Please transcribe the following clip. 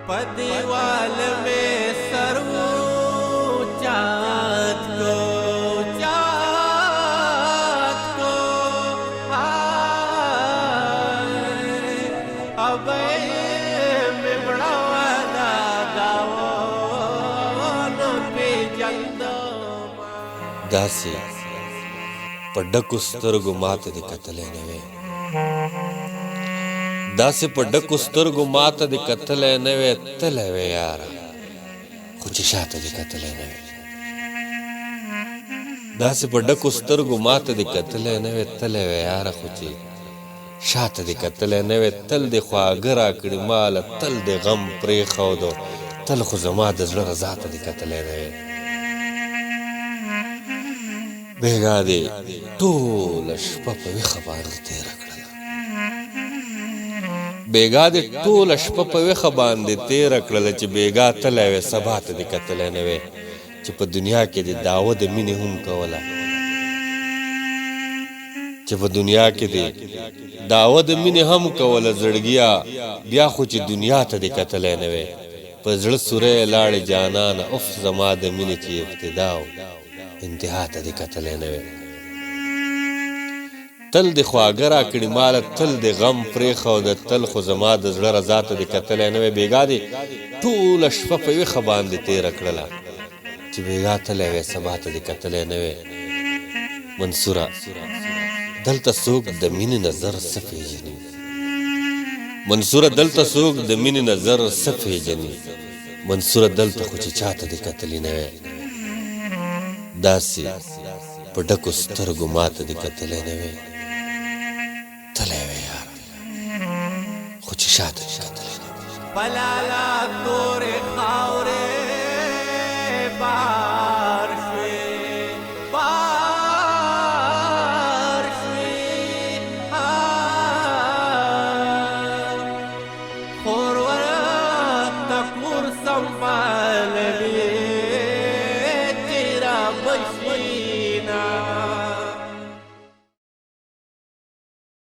पदीवाल में सरवो चाँद को अब में बड़ा वादा गावों पे जंदो दासी पड्डकु स्तरगु मात दि कतले नवे दासी पड्डकु स्तरगु मात दि कतले नवे तलेवे यारा कुछ शात दि कतले नवे दासी पड्डकु स्तरगु मात दि कतले नवे तलेवे यारा कुछ शात दि कतले नवे तल दि ख्वागरा कड़ी माल तल दि गम प्रे खौदो तल खु زما د زړه ذات دي کتلې نه بیګا دې ټول شپه په ویښه باندې تېره کړله بیګا دې ټول شپه په ویښه باندې تېره کړله چې بیګا تللی وې سبا ته دې کتلی نه وې چې په دنیا کې دې دعوه د مینې هم کوله چې په دنیا کې دې دعوه د مینې هم کوله زړګیا بیا خو چې دنیا ته دې کتلی نه وې په زړه سوری لاړې جانانه اف زما د مینې چې ابتدا و انتها ته دې کتلی نه وې تل دې خواږه راکړي ماله تل دې غم پرېښوده تل خو زما د زړه رضا ته دې کتلی نه وې بېګا دې ټوله شپه په ویښه باندې تېره کړله چې بېګا تلی وې سبا ته دې کتلی نه وې منصوره دلته څوک د مینې نظر څه پېژني منصوره دلته څوک د مینې نظر څه پېژني منصوره دلته خو چې چاته دې کتلي نه وې داسې په ډکو سترګو ماته دې کتلی نه وې تلی وې یاره خو چې شاته دې کتلی نه وې بلالا تور خاور